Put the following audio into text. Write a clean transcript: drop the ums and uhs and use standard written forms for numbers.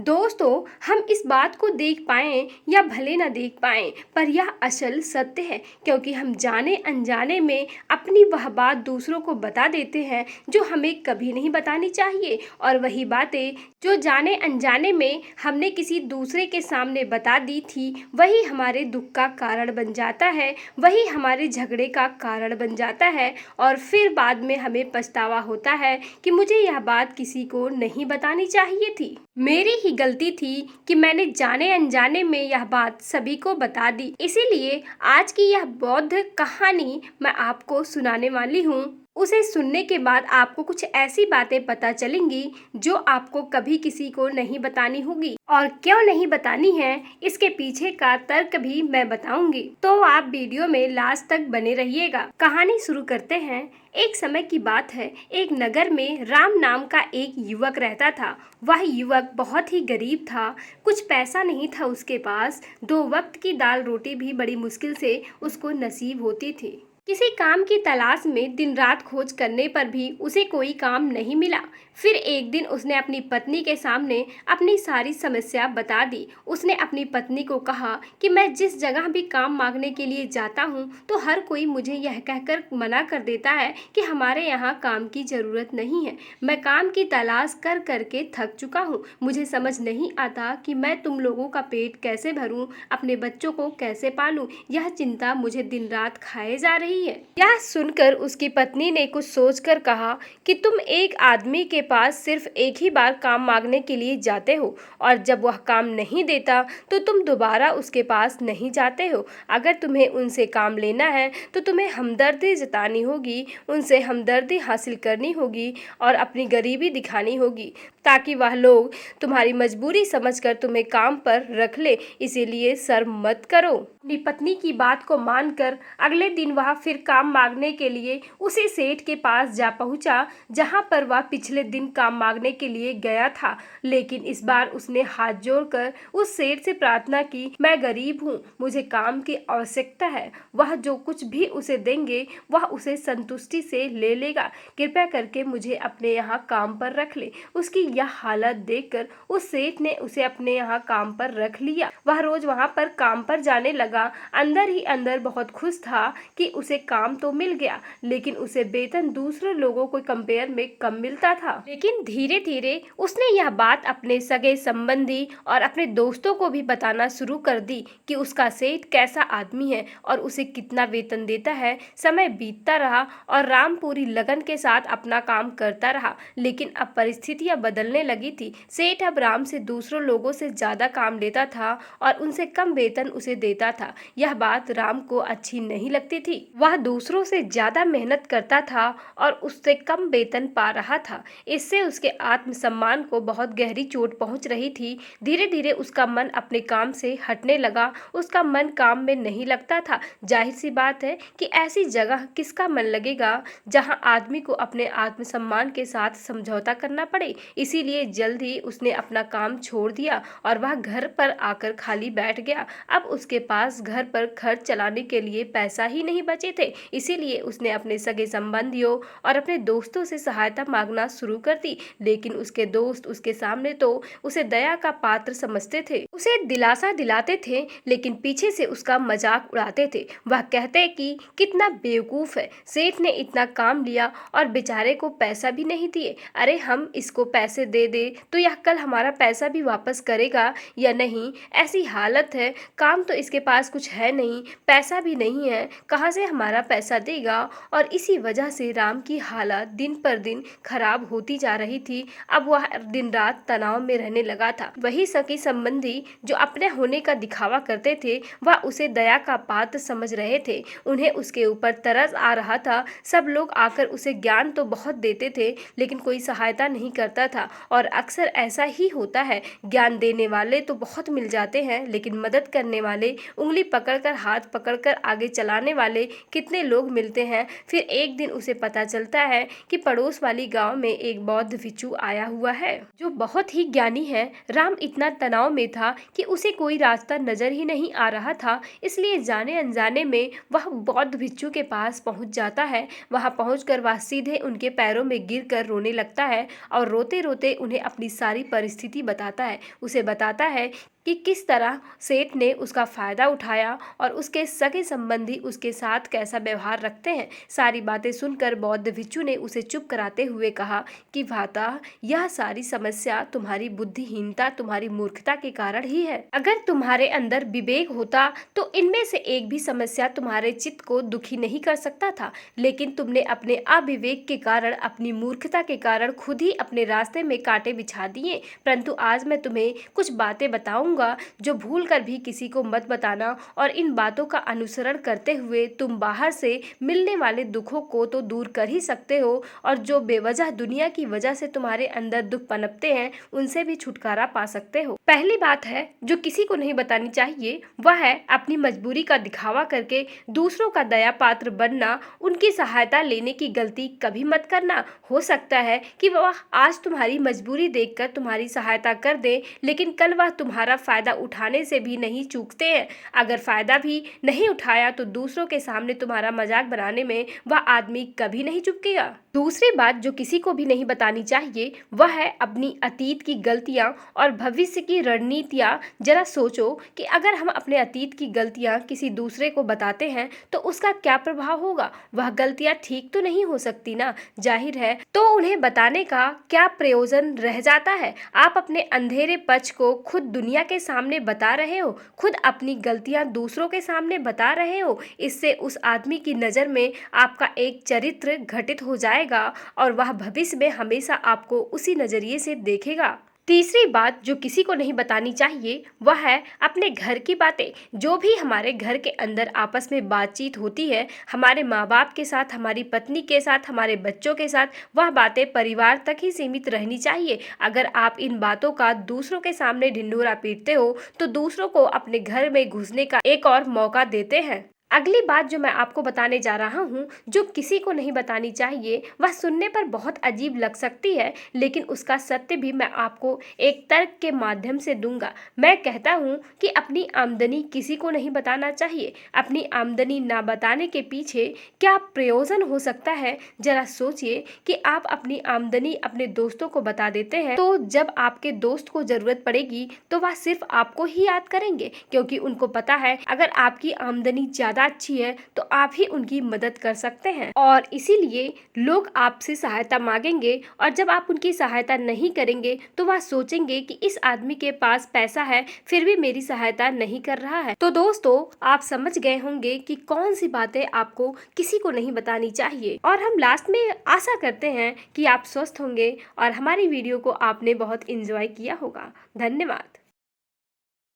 दोस्तों, हम इस बात को देख पाएं या भले ना देख पाएं, पर यह असल सत्य है, क्योंकि हम जाने अनजाने में अपनी वह बात दूसरों को बता देते हैं जो हमें कभी नहीं बतानी चाहिए। और वही बातें जो जाने अनजाने में हमने किसी दूसरे के सामने बता दी थी, वही हमारे दुख का कारण बन जाता है, वही हमारे झगड़े का कारण बन जाता है। और फिर बाद में हमें पछतावा होता है कि मुझे यह बात किसी को नहीं बतानी चाहिए थी। मेरी ही गलती थी कि मैंने जाने अनजाने में यह बात सभी को बता दी। इसीलिए आज की यह बौद्ध कहानी मैं आपको सुनाने वाली हूँ। उसे सुनने के बाद आपको कुछ ऐसी बातें पता चलेंगी जो आपको कभी किसी को नहीं बतानी होगी, और क्यों नहीं बतानी है इसके पीछे का तर्क भी मैं बताऊंगी। तो आप वीडियो में लास्ट तक बने रहिएगा। कहानी शुरू करते हैं। एक समय की बात है, एक नगर में राम नाम का एक युवक रहता था। वह युवक बहुत ही गरीब था, कुछ पैसा नहीं था उसके पास। 2 वक्त की दाल रोटी भी बड़ी मुश्किल से उसको नसीब होती थी। किसी काम की तलाश में दिन रात खोज करने पर भी उसे कोई काम नहीं मिला। फिर एक दिन उसने अपनी पत्नी के सामने अपनी सारी समस्या बता दी। उसने अपनी पत्नी को कहा कि मैं जिस जगह भी काम मांगने के लिए जाता हूँ तो हर कोई मुझे यह कहकर मना कर देता है कि हमारे यहाँ काम की ज़रूरत नहीं है। मैं काम की तलाश कर करके थक चुका हूँ। मुझे समझ नहीं आता कि मैं तुम लोगों का पेट कैसे भरूँ, अपने बच्चों को कैसे पालूँ। यह चिंता मुझे दिन रात खाए जा रही है। यह सुनकर उसकी पत्नी ने कुछ सोचकर कहा कि तुम एक आदमी के पास सिर्फ एक ही बार काम मांगने के लिए जाते हो, और जब वह काम नहीं देता तो तुम दोबारा उसके पास नहीं जाते हो। अगर तुम्हें उनसे काम लेना है तो तुम्हें हमदर्दी जतानी होगी, उनसे हमदर्दी हासिल करनी होगी और अपनी गरीबी दिखानी होगी, ताकि वह लोग तुम्हारी मजबूरी समझकर तुम्हें काम पर रख ले। इसीलिए शर्म मत करो। अपनी पत्नी की बात को मानकर अगले दिन वह फिर काम मांगने के लिए उसी सेठ के पास जा पहुंचा, जहां पर वह पिछले दिन काम मांगने के लिए गया था। लेकिन इस बार उसने हाथ जोड़कर उस सेठ से प्रार्थना की, मैं गरीब हूँ, मुझे काम की आवश्यकता है। वह जो कुछ भी उसे देंगे वह उसे संतुष्टि से ले लेगा। कृपया करके मुझे अपने यहाँ काम पर रख ले। उसकी यह हालत देखकर उस सेठ ने उसे अपने यहाँ काम पर रख लिया। वह रोज वहाँ पर काम पर जाने लगा। अंदर ही अंदर बहुत खुश था कि उसे काम तो मिल गया, लेकिन उसे वेतन दूसरे लोगों को कंपेयर में कम मिलता था। लेकिन धीरे धीरे उसने यह बात अपने सगे संबंधी और अपने दोस्तों को भी बताना शुरू कर दी कि उसका सेठ कैसा आदमी है और उसे कितना वेतन देता है। समय बीतता रहा और राम पूरी लगन के साथ अपना काम करता रहा, लेकिन अब परिस्थितियां बदलने लगी थी। सेठ अब राम से दूसरों लोगों से ज्यादा काम लेता था और उनसे कम वेतन उसे देता था। यह बात राम को अच्छी नहीं लगती थी। वह दूसरों से ज्यादा मेहनत करता था और उससे कम वेतन पा रहा था। इससे उसके आत्मसम्मान को बहुत गहरी चोट पहुंच रही थी। धीरे धीरे उसका मन अपने काम से हटने लगा। उसका मन काम में नहीं लगता था। जाहिर सी बात है कि ऐसी जगह किसका मन लगेगा जहां आदमी को अपने आत्मसम्मान के साथ समझौता करना पड़े। इसीलिए जल्द ही उसने अपना काम छोड़ दिया और वह घर पर आकर खाली बैठ गया। अब उसके पास घर पर खर्च चलाने के लिए पैसा ही नहीं बचे थे। इसीलिए उसने अपने सगे संबंधियों और अपने दोस्तों से सहायता मांगना शुरू कर दी। लेकिन उसके दोस्त उसके सामने तो उसे दया का पात्र समझते थे, उसे दिलासा दिलाते थे, लेकिन पीछे से उसका मजाक उड़ाते थे। वह कहते कि कितना बेवकूफ है, सेठ ने इतना काम लिया और बेचारे को पैसा भी नहीं दिए। अरे हम इसको पैसे दे दे तो यह कल हमारा पैसा भी वापस करेगा या नहीं? ऐसी हालत है, काम तो इसके पास कुछ है नहीं, पैसा भी नहीं है, कहाँ से हमारा पैसा देगा? और इसी वजह से राम की हालत दिन पर दिन खराब होती जा रही थी। अब वह दिन रात तनाव में रहने लगा था। वही सगी संबंधी जो अपने होने का दिखावा करते थे, वह उसे दया का पात्र समझ रहे थे। उन्हें उसके ऊपर तरस आ रहा था। सब लोग आकर उसे ज्ञान तो बहुत देते थे, लेकिन कोई सहायता नहीं करता था। और अक्सर ऐसा ही होता है, ज्ञान देने वाले तो बहुत मिल जाते हैं, लेकिन मदद करने वाले, उंगली पकड़कर हाथ पकड़कर आगे चलाने वाले कितने लोग मिलते हैं। फिर एक दिन उसे पता चलता है कि पड़ोस वाली गांव में एक बौद्ध भिक्षु आया हुआ है जो बहुत ही ज्ञानी है। राम इतना तनाव में था कि उसे कोई रास्ता नजर ही नहीं आ रहा था, इसलिए जाने अनजाने में वह बौद्ध भिक्षु के पास पहुंच जाता है। वहां पहुंचकर वह सीधे उनके पैरों में गिरकर रोने लगता है और रोते रोते उन्हें अपनी सारी परिस्थिति बताता है। उसे बताता है कि किस तरह सेठ ने उसका फायदा उठाया और उसके सगे संबंधी उसके साथ कैसा व्यवहार रखते हैं। सारी बातें सुनकर बौद्ध भिक्षु ने उसे चुप कराते हुए कहा कि भ्राता, यह सारी समस्या तुम्हारी बुद्धिहीनता, तुम्हारी मूर्खता के कारण ही है। अगर तुम्हारे अंदर विवेक होता तो इनमें से एक भी समस्या तुम्हारे चित्त को दुखी नहीं कर सकता था, लेकिन तुमने अपने अविवेक के कारण, अपनी मूर्खता के कारण खुद ही अपने रास्ते में कांटे बिछा दिए। परंतु आज मैं तुम्हें कुछ बातें बताऊंगा जो भूल कर भी किसी को मत बताना, और इन बातों का अनुसरण करते हुए तुम बाहर से मिलने वाले दुखों को तो दूर कर ही सकते हो, और जो बेवजह दुनिया की वजह से तुम्हारे अंदर दुख पनपते हैं उनसे भी छुटकारा पा सकते हो। पहली बात है जो किसी को नहीं बतानी चाहिए, वह है अपनी मजबूरी का दिखावा करके दूसरों का दया पात्र बनना। उनकी सहायता लेने की गलती कभी मत करना। हो सकता है कि वह आज तुम्हारी मजबूरी देखकर तुम्हारी सहायता कर दे, लेकिन कल वह तुम्हारा फायदा उठाने से भी नहीं चूकते हैं। अगर फायदा भी नहीं उठाया तो दूसरों के सामने तुम्हारा मजाक बनाने में वह आदमी कभी नहीं चूकेगा। दूसरी बात जो किसी को भी नहीं बतानी चाहिए, वह है अपनी अतीत की गलतियां और भविष्य की रणनीतियां। जरा सोचो कि अगर हम अपने अतीत की गलतियां किसी दूसरे को बताते हैं तो उसका क्या प्रभाव होगा। वह गलतियां ठीक तो नहीं हो सकती ना, जाहिर है, तो उन्हें बताने का क्या प्रयोजन रह जाता है। आप अपने अंधेरे पक्ष को खुद दुनिया के सामने बता रहे हो, खुद अपनी गलतियां दूसरों के सामने बता रहे हो। इससे उस आदमी की नजर में आपका एक चरित्र घटित हो जाएगा और वह भविष्य में हमेशा आपको उसी नजरिए से देखेगा। तीसरी बात जो किसी को नहीं बतानी चाहिए, वह है अपने घर की बातें। जो भी हमारे घर के अंदर आपस में बातचीत होती है, हमारे माँ बाप के साथ, हमारी पत्नी के साथ, हमारे बच्चों के साथ, वह बातें परिवार तक ही सीमित रहनी चाहिए। अगर आप इन बातों का दूसरों के सामने ढिंढोरा पीटते हो तो दूसरों को अपने घर में घुसने का एक और मौका देते हैं। अगली बात जो मैं आपको बताने जा रहा हूँ, जो किसी को नहीं बतानी चाहिए, वह सुनने पर बहुत अजीब लग सकती है, लेकिन उसका सत्य भी मैं आपको एक तर्क के माध्यम से दूंगा। मैं कहता हूँ कि अपनी आमदनी किसी को नहीं बताना चाहिए। अपनी आमदनी ना बताने के पीछे क्या प्रयोजन हो सकता है। जरा सोचिए कि आप अपनी आमदनी अपने दोस्तों को बता देते हैं, तो जब आपके दोस्त को जरूरत पड़ेगी तो वह सिर्फ आपको ही याद करेंगे, क्योंकि उनको पता है अगर आपकी आमदनी ज्यादा अच्छी है तो आप ही उनकी मदद कर सकते हैं, और इसीलिए लोग आपसे सहायता मांगेंगे। और जब आप उनकी सहायता नहीं करेंगे तो वह सोचेंगे कि इस आदमी के पास पैसा है फिर भी मेरी सहायता नहीं कर रहा है। तो दोस्तों, आप समझ गए होंगे कि कौन सी बातें आपको किसी को नहीं बतानी चाहिए। और हम लास्ट में आशा करते हैं कि आप स्वस्थ होंगे और हमारी वीडियो को आपने बहुत एंजॉय किया होगा। धन्यवाद।